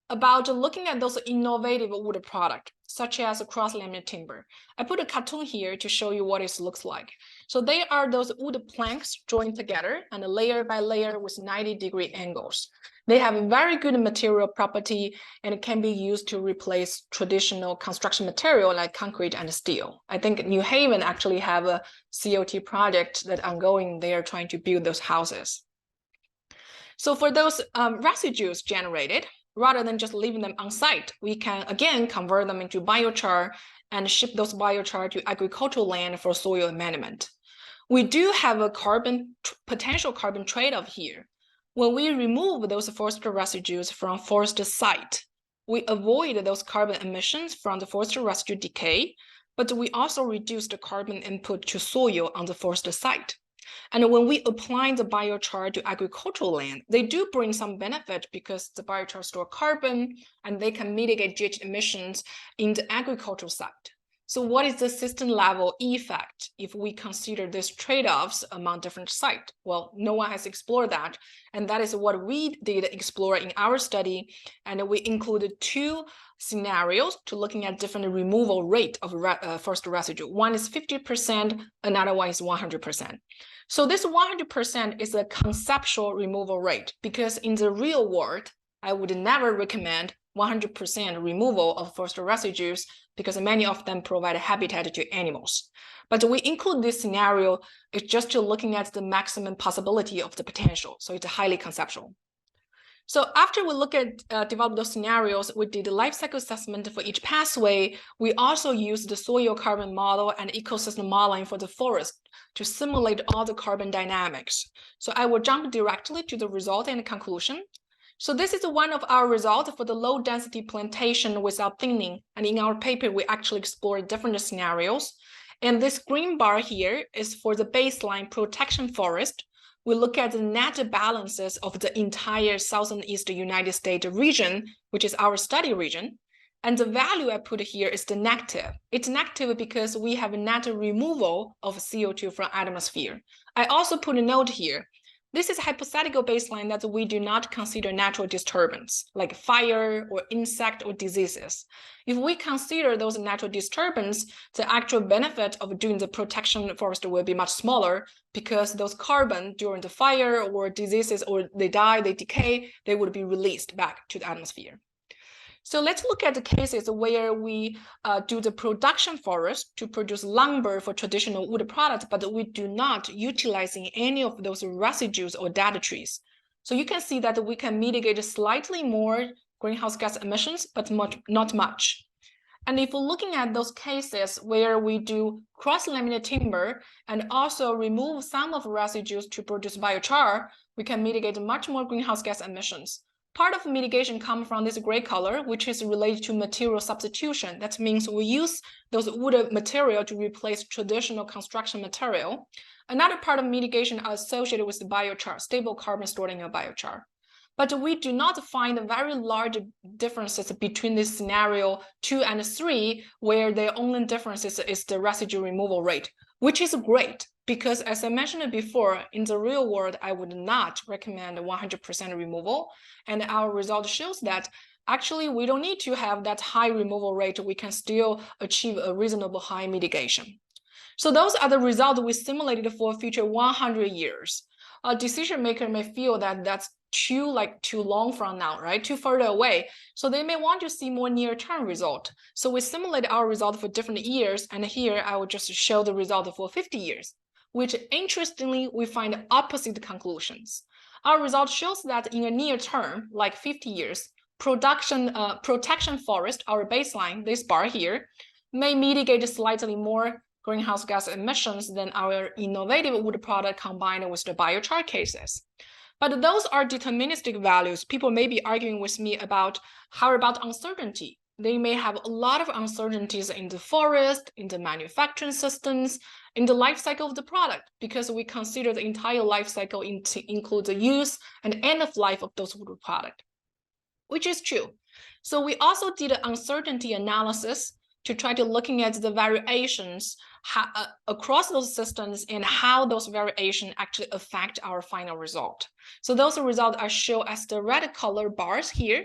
Speaker 2: about looking at those innovative wood products, such as cross-laminated timber. I put a cartoon here to show you what it looks like. So they are those wood planks joined together and layer by layer with 90-degree angles. They have a very good material property and it can be used to replace traditional construction material like concrete and steel. I think New Haven actually have a COT project that ongoing. They are trying to build those houses. So for those residues generated, rather than just leaving them on site, we can again convert them into biochar and ship those biochar to agricultural land for soil amendment. We do have a potential carbon trade-off here. When we remove those forest residues from forest site, we avoid those carbon emissions from the forest residue decay, but we also reduce the carbon input to soil on the forest site. And when we apply the biochar to agricultural land, they do bring some benefit because the biochar store carbon and they can mitigate GHG emissions in the agricultural site. So what is the system level effect if we consider these trade-offs among different sites? Well, no one has explored that. And that is what we did explore in our study. And we included 2 scenarios to looking at different removal rate of forest residue. One is 50%, another one is 100%. So this 100% is a conceptual removal rate because in the real world, I would never recommend 100% removal of forest residues because many of them provide habitat to animals. But we include this scenario is just to looking at the maximum possibility of the potential. So it's highly conceptual. So after we look at develop those scenarios, we did a life cycle assessment for each pathway. We also used the soil carbon model and ecosystem modeling for the forest to simulate all the carbon dynamics. So I will jump directly to the result and conclusion. So this is one of our results for the low density plantation without thinning. And in our paper, we actually explored different scenarios. And this green bar here is for the baseline protection forest. We look at the net balances of the entire southeast United States region, which is our study region. And the value I put here is the negative. It's negative because we have a net removal of CO2 from atmosphere. I also put a note here. This is a hypothetical baseline that we do not consider natural disturbance, like fire or insect or diseases. If we consider those natural disturbance, the actual benefit of doing the protection forest will be much smaller because those carbon during the fire or diseases or they die, they decay, they would be released back to the atmosphere. So let's look at the cases where we do the production forest to produce lumber for traditional wood products, but we do not utilizing any of those residues or data trees. So you can see that we can mitigate slightly more greenhouse gas emissions, but not much. And if we're looking at those cases where we do cross-laminated timber and also remove some of the residues to produce biochar, we can mitigate much more greenhouse gas emissions. Part of mitigation comes from this gray color, which is related to material substitution. That means we use those wood material to replace traditional construction material. Another part of mitigation are associated with the biochar, stable carbon stored in a biochar. But we do not find very large differences between this scenario 2 and 3, where the only difference is the residue removal rate, which is great because, as I mentioned before, in the real world, I would not recommend 100% removal. And our result shows that actually we don't need to have that high removal rate. We can still achieve a reasonable high mitigation. So those are the results we simulated for future 100 years. A decision maker may feel that that's too long from now, right? Too further away. So they may want to see more near-term result. So we simulate our result for different years, and here I will just show the result for 50 years, which interestingly, we find opposite conclusions. Our result shows that in a near term, like 50 years, protection forest, our baseline, this bar here, may mitigate slightly more greenhouse gas emissions than our innovative wood product combined with the biochar cases. But those are deterministic values. People may be arguing with me about how about uncertainty. They may have a lot of uncertainties in the forest, in the manufacturing systems, in the life cycle of the product, because we consider the entire life cycle to include the use and end of life of those wood products, which is true. So we also did an uncertainty analysis to try to looking at the variations across those systems and how those variations actually affect our final result. So those results are shown as the red color bars here.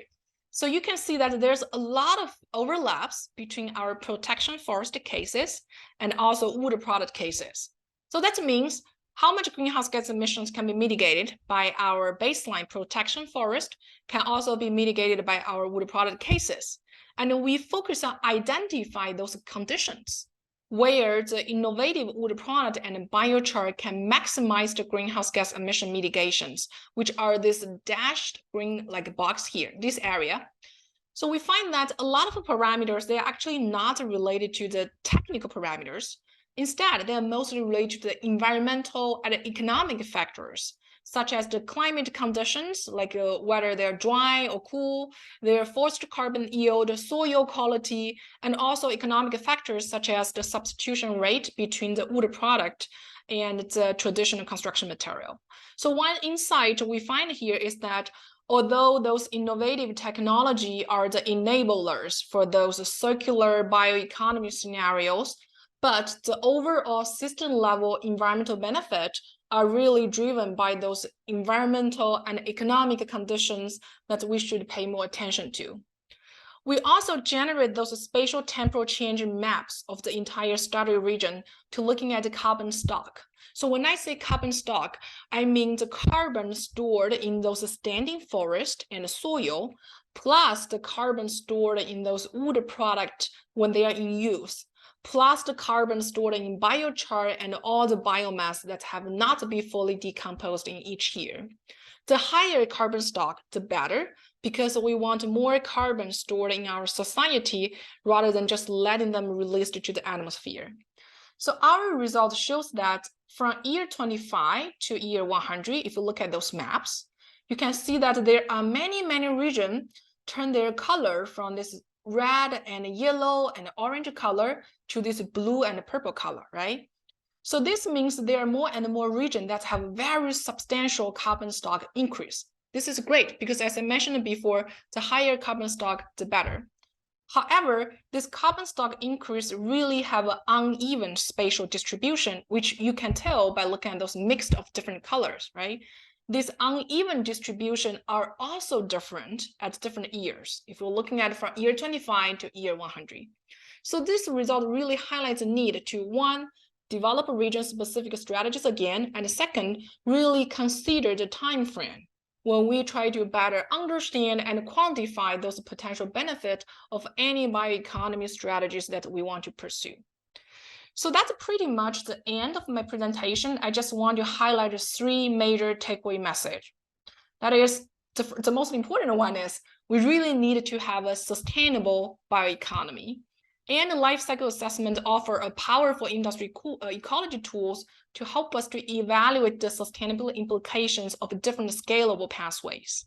Speaker 2: So you can see that there's a lot of overlaps between our protection forest cases and also wood product cases. So that means how much greenhouse gas emissions can be mitigated by our baseline protection forest can also be mitigated by our wood product cases. And we focus on identify those conditions where the innovative wood product and biochar can maximize the greenhouse gas emission mitigations, which are this dashed green like box here, this area. So we find that a lot of parameters, they are actually not related to the technical parameters. Instead, they are mostly related to the environmental and economic factors, such as the climate conditions, like whether they're dry or cool, their forest carbon yield, soil quality, and also economic factors such as the substitution rate between the wood product and the traditional construction material. So one insight we find here is that although those innovative technology are the enablers for those circular bioeconomy scenarios, but the overall system level environmental benefit are really driven by those environmental and economic conditions that we should pay more attention to. We also generate those spatial temporal change maps of the entire study region to looking at the carbon stock. So when I say carbon stock, I mean the carbon stored in those standing forest and soil, plus the carbon stored in those wood products when they are in use, plus the carbon stored in biochar and all the biomass that have not been fully decomposed in each year. The higher carbon stock, the better, because we want more carbon stored in our society rather than just letting them released to the atmosphere. So our result shows that from year 25 to year 100, if you look at those maps, you can see that there are many regions turn their color from this red and yellow and orange color to this blue and purple color, right? So this means there are more and more regions that have very substantial carbon stock increase. This is great because, as I mentioned before, the higher carbon stock, the better. However, this carbon stock increase really have an uneven spatial distribution, which you can tell by looking at those mixed of different colors, right? This uneven distribution are also different at different years, if we're looking at from year 25 to year 100. So this result really highlights the need to, one, develop region-specific strategies again, and second, really consider the time frame when we try to better understand and quantify those potential benefits of any bioeconomy strategies that we want to pursue. So that's pretty much the end of my presentation. I just want to highlight 3 major takeaway messages. That is, the most important one is we really need to have a sustainable bioeconomy. And the life cycle assessment offer a powerful industry ecology tools to help us to evaluate the sustainability implications of different scalable pathways.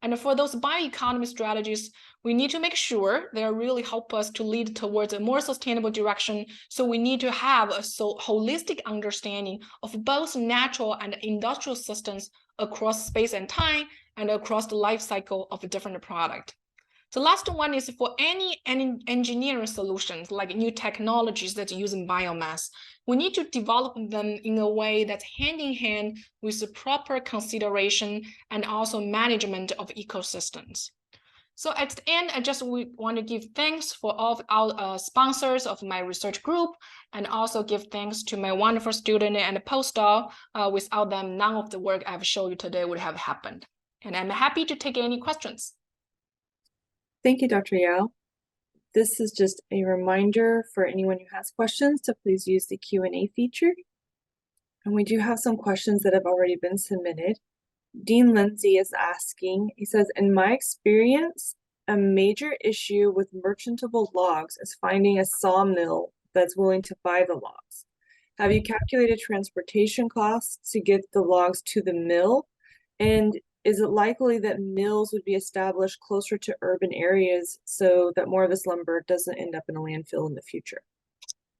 Speaker 2: And for those bioeconomy strategies, we need to make sure they really help us to lead towards a more sustainable direction. So we need to have a holistic understanding of both natural and industrial systems across space and time and across the life cycle of a different product. The last one is for any engineering solutions, like new technologies that use biomass. We need to develop them in a way that's hand in hand with the proper consideration and also management of ecosystems. So at the end, I just want to give thanks for all of our sponsors of my research group, and also give thanks to my wonderful student and postdoc. Without them, none of the work I've shown you today would have happened. And I'm happy to take any questions.
Speaker 1: Thank you, Dr. Yao. This is just a reminder for anyone who has questions to please use the Q&A feature. And we do have some questions that have already been submitted. Dean Lindsay is asking, he says, in my experience, a major issue with merchantable logs is finding a sawmill that's willing to buy the logs. Have you calculated transportation costs to get the logs to the mill? And is it likely that mills would be established closer to urban areas so that more of this lumber doesn't end up in a landfill in the future?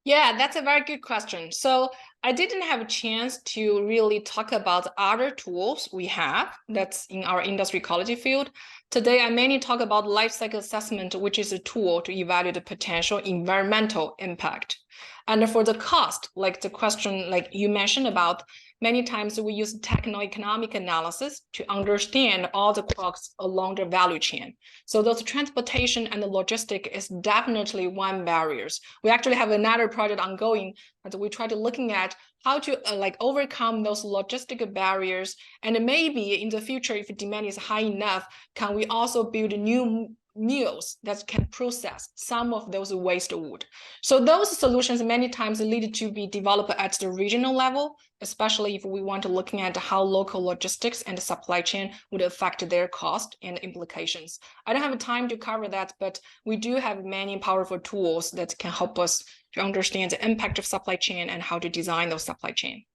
Speaker 2: Yeah, that's a very good question. So I didn't have a chance to really talk about other tools we have that's in our industry ecology field. Today, I mainly talk about life cycle assessment, which is a tool to evaluate the potential environmental impact. And for the cost, like the question like you mentioned about, many times we use techno-economic analysis to understand all the costs along the value chain. So those transportation and the logistic is definitely one barriers. We actually have another project ongoing that we try to looking at how to overcome those logistic barriers. And maybe in the future, if demand is high enough, can we also build new mills that can process some of those waste wood? So those solutions many times need to be developed at the regional level, especially if we want to looking at how local logistics and supply chain would affect their cost and implications. I don't have time to cover that, but we do have many powerful tools that can help us to understand the impact of supply chain and how to design those supply chain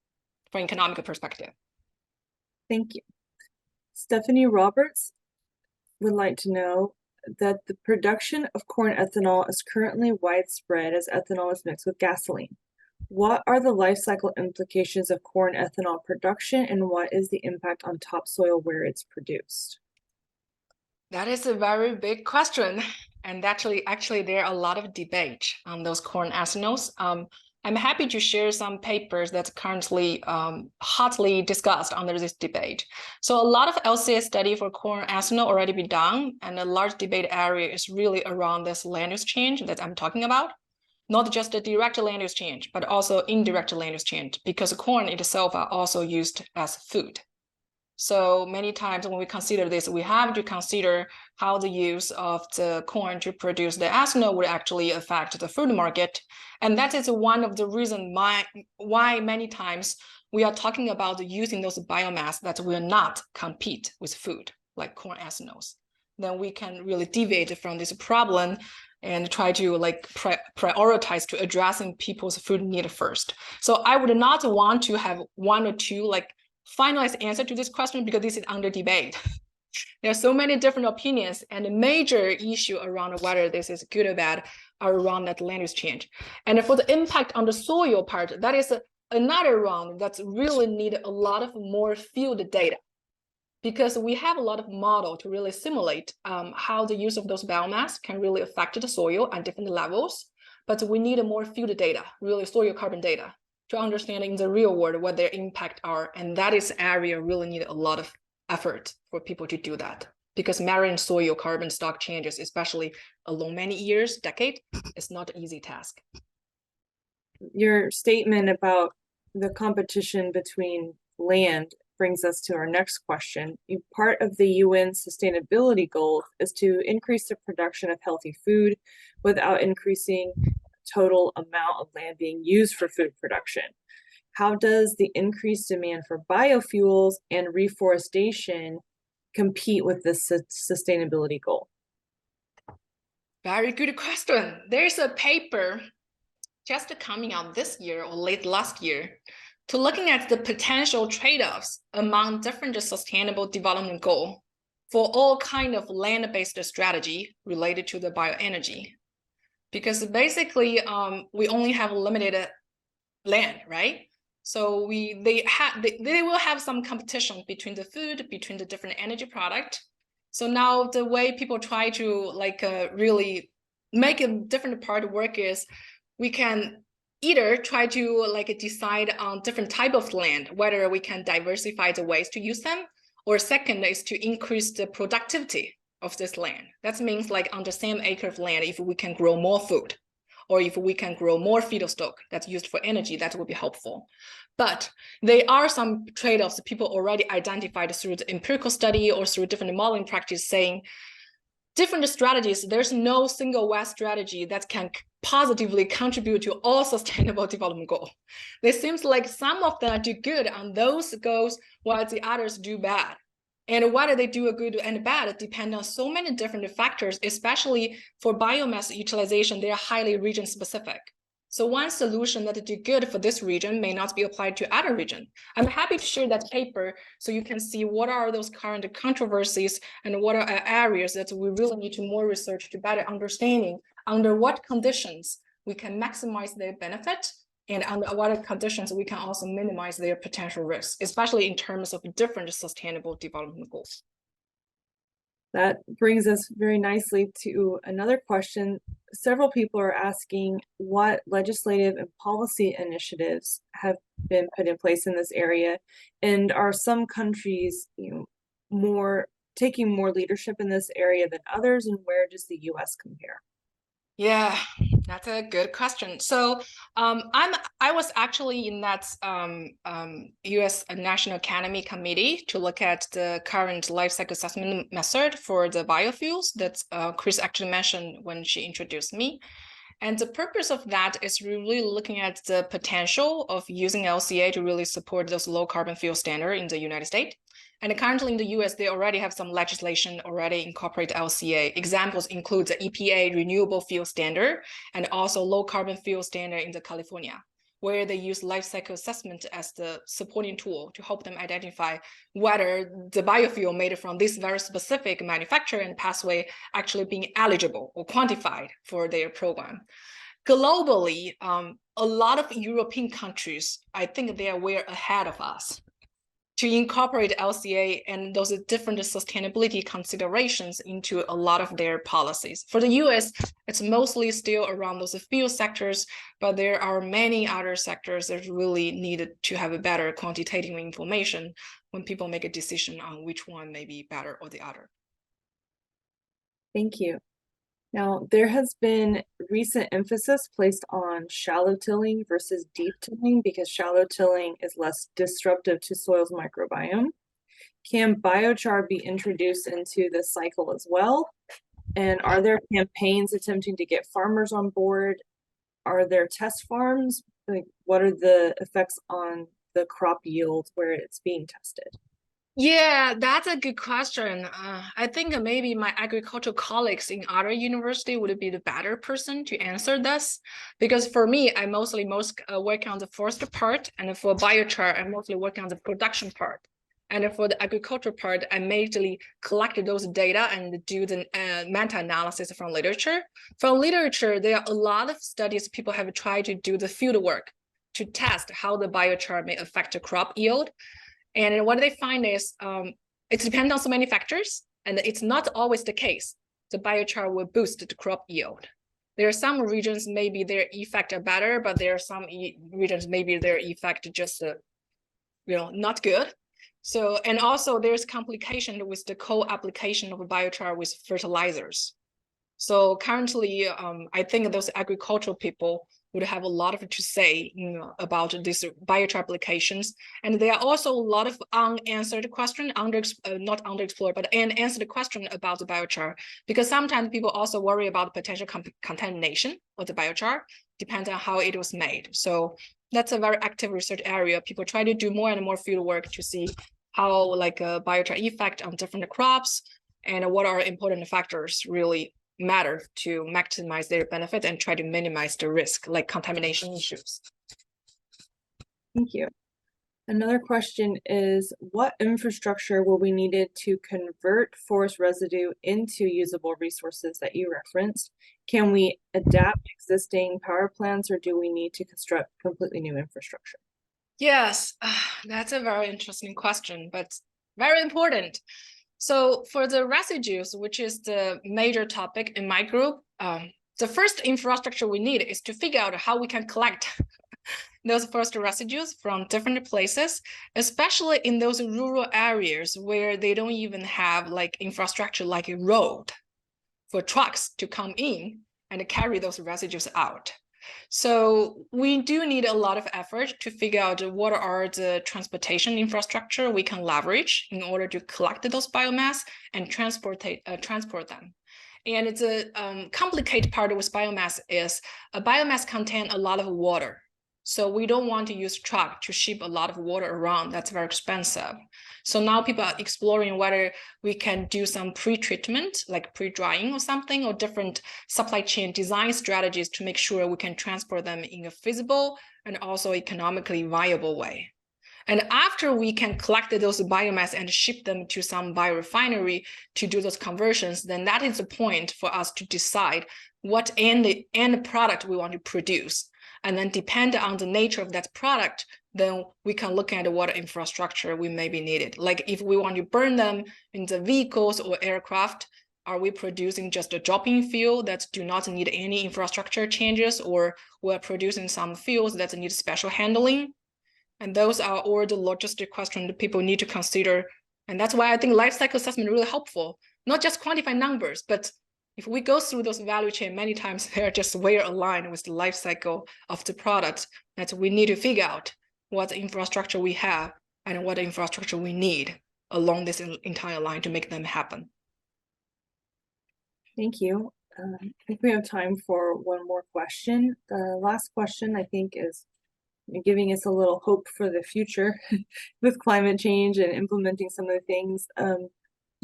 Speaker 2: from an economic perspective.
Speaker 1: Thank you. Stephanie Roberts would like to know that the production of corn ethanol is currently widespread as ethanol is mixed with gasoline. What are the life cycle implications of corn ethanol production, and what is the impact on topsoil where it's produced?
Speaker 2: That is a very big question. And actually there are a lot of debate on those corn ethanols. I'm happy to share some papers that's currently hotly discussed under this debate. So a lot of LCA study for corn ethanol already been done, and a large debate area is really around this land use change that I'm talking about. Not just a direct land use change, but also indirect land use change, because corn itself are also used as food. So many times when we consider this, we have to consider how the use of the corn to produce the ethanol would actually affect the food market. And that is one of the reasons why many times we are talking about using those biomass that will not compete with food, like corn ethanols. Then we can really deviate from this problem and try to prioritize to addressing people's food need first. So I would not want to have one or two finalized answer to this question, because this is under debate. There are so many different opinions, and the major issue around whether this is good or bad are around that land use change. And for the impact on the soil part, that is another round that's really need a lot of more field data, because we have a lot of model to really simulate how the use of those biomass can really affect the soil at different levels. But we need more field data, really soil carbon data, to understand in the real world what their impact are. And that is area really need a lot of effort for people to do that, because measuring soil carbon stock changes, especially along many years, decade, is not an easy task.
Speaker 1: Your statement about the competition between land brings us to our next question. Part of the UN sustainability goal is to increase the production of healthy food without increasing total amount of land being used for food production. How does the increased demand for biofuels and reforestation compete with this sustainability goal?
Speaker 2: Very good question. There's a paper just coming out this year or late last year to looking at the potential trade-offs among different sustainable development goals for all kind of land-based strategy related to the bioenergy. Because basically, we only have limited land, right? So they will have some competition between the food, between the different energy product. So now the way people try to really make a different part work is we can either try to decide on different type of land, whether we can diversify the ways to use them, or second is to increase the productivity of this land. That means on the same acre of land, if we can grow more food, or if we can grow more feedstock that's used for energy, that would be helpful. But there are some trade-offs that people already identified through the empirical study or through different modeling practice saying different strategies, there's no single West strategy that can positively contribute to all sustainable development goals. It seems like some of them do good on those goals while the others do bad. And whether they do a good and bad depend on so many different factors, especially for biomass utilization, they are highly region specific. So one solution that do good for this region may not be applied to other region. I'm happy to share that paper so you can see what are those current controversies and what are areas that we really need to more research to better understanding under what conditions we can maximize their benefit and under what conditions we can also minimize their potential risks, especially in terms of different sustainable development goals.
Speaker 1: That brings us very nicely to another question. Several people are asking what legislative and policy initiatives have been put in place in this area, and are some countries, taking more leadership in this area than others, and where does the U.S. compare?
Speaker 2: Yeah, that's a good question. So I was actually in that U.S. National Academy committee to look at the current life cycle assessment method for the biofuels that Chris actually mentioned when she introduced me. And the purpose of that is really looking at the potential of using LCA to really support those low carbon fuel standard in the United States. And currently in the US, they already have some legislation already incorporate LCA. Examples include the EPA renewable fuel standard and also low carbon fuel standard in the California, where they use life cycle assessment as the supporting tool to help them identify whether the biofuel made from this very specific manufacturer and pathway actually being eligible or quantified for their program. Globally, a lot of European countries, I think they are way ahead of us to incorporate LCA and those different sustainability considerations into a lot of their policies. For the US, it's mostly still around those few sectors, but there are many other sectors that really needed to have a better quantitative information when people make a decision on which one may be better or the other.
Speaker 1: Thank you. Now, there has been recent emphasis placed on shallow tilling versus deep tilling because shallow tilling is less disruptive to soil's microbiome. Can biochar be introduced into this cycle as well? And are there campaigns attempting to get farmers on board? Are there test farms? What are the effects on the crop yield where it's being tested?
Speaker 2: Yeah, that's a good question. I think maybe my agricultural colleagues in other university would be the better person to answer this, because for me, I mostly working on the forest part, and for biochar, I'm mostly working on the production part. And for the agricultural part, I majorly collect those data and do the meta-analysis from literature. From literature, there are a lot of studies people have tried to do the field work to test how the biochar may affect the crop yield. And what they find is it depends on so many factors, and it's not always the case. The biochar will boost the crop yield. There are some regions maybe their effect are better, but there are some regions maybe their effect just not good. So, and also there's complication with the co-application of biochar with fertilizers. So currently, I think those agricultural people would have a lot of to say, about these biochar applications. And there are also a lot of unanswered questions, not underexplored, but unanswered question about the biochar, because sometimes people also worry about potential contamination of the biochar, depends on how it was made. So that's a very active research area. People try to do more and more field work to see how like a biochar effect on different crops, and what are important factors really matter to maximize their benefit and try to minimize the risk, like contamination issues.
Speaker 1: Thank you. Another question is, what infrastructure will be needed to convert forest residue into usable resources that you referenced? Can we adapt existing power plants, or do we need to construct completely new infrastructure?
Speaker 2: Yes, that's a very interesting question, but very important. So for the residues, which is the major topic in my group, the first infrastructure we need is to figure out how we can collect those first residues from different places, especially in those rural areas where they don't even have like infrastructure like a road for trucks to come in and carry those residues out. So we do need a lot of effort to figure out what are the transportation infrastructure we can leverage in order to collect those biomass and transport them. And it's a complicated part with biomass is a biomass contains a lot of water. So we don't want to use truck to ship a lot of water around. That's very expensive. So now people are exploring whether we can do some pre-treatment, like pre-drying or something, or different supply chain design strategies to make sure we can transport them in a feasible and also economically viable way. And after we can collect those biomass and ship them to some biorefinery to do those conversions, then that is the point for us to decide what end product we want to produce. And then depend on the nature of that product, then we can look at what infrastructure we may be needed. Like if we want to burn them in the vehicles or aircraft, are we producing just a drop-in fuel that do not need any infrastructure changes, or we're producing some fuels that need special handling? And those are all the logistic questions that people need to consider. And that's why I think life cycle assessment is really helpful, not just quantify numbers, but if we go through those value chain many times, they're just well aligned with the life cycle of the product, that we need to figure out what infrastructure we have and what infrastructure we need along this entire line to make them happen.
Speaker 1: Thank you. I think we have time for one more question. The last question, I think, is giving us a little hope for the future with climate change and implementing some of the things.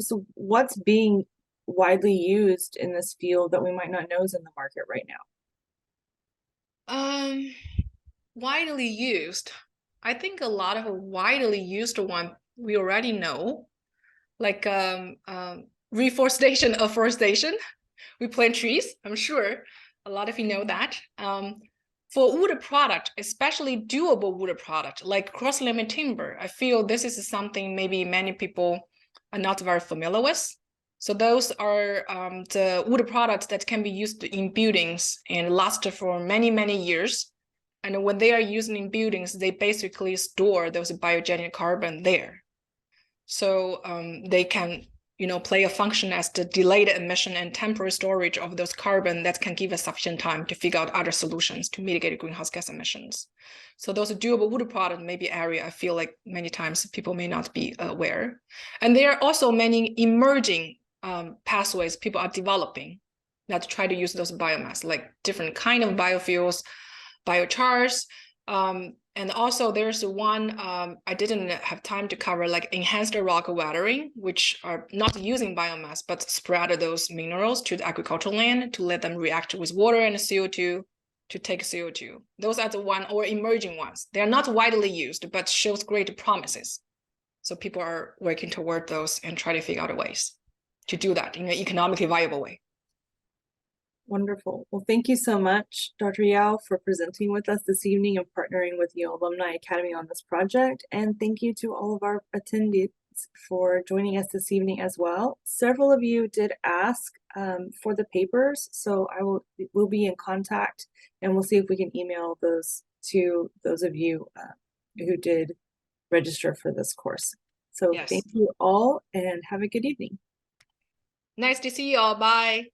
Speaker 1: So what's being widely used in this field that we might not know is in the market right now?
Speaker 2: Widely used. I think a lot of widely used one we already know, like reforestation, afforestation. We plant trees, I'm sure a lot of you know that. For wood product, especially doable wood product, like cross-linked timber, I feel this is something maybe many people are not very familiar with. So those are the wood products that can be used in buildings and last for many, many years. And when they are used in buildings, they basically store those biogenic carbon there. So they can, play a function as the delayed emission and temporary storage of those carbon that can give us sufficient time to figure out other solutions to mitigate greenhouse gas emissions. So those doable wood products may be area I feel like many times people may not be aware. And there are also many emerging pathways people are developing that try to use those biomass, like different kind of biofuels, biochars, and also there's one I didn't have time to cover, like enhanced rock weathering, which are not using biomass, but spread those minerals to the agricultural land to let them react with water and CO2 to take CO2. Those are the one or emerging ones. They're not widely used, but shows great promises. So people are working toward those and try to figure out ways to do that in an economically viable way.
Speaker 1: Wonderful. Well, thank you so much, Dr. Yao, for presenting with us this evening and partnering with Yale Alumni Academy on this project. And thank you to all of our attendees for joining us this evening as well. Several of you did ask for the papers, so we'll be in contact, and we'll see if we can email those to those of you who did register for this course. So yes. Thank you all, and have a good evening.
Speaker 2: Nice to see you all. Bye.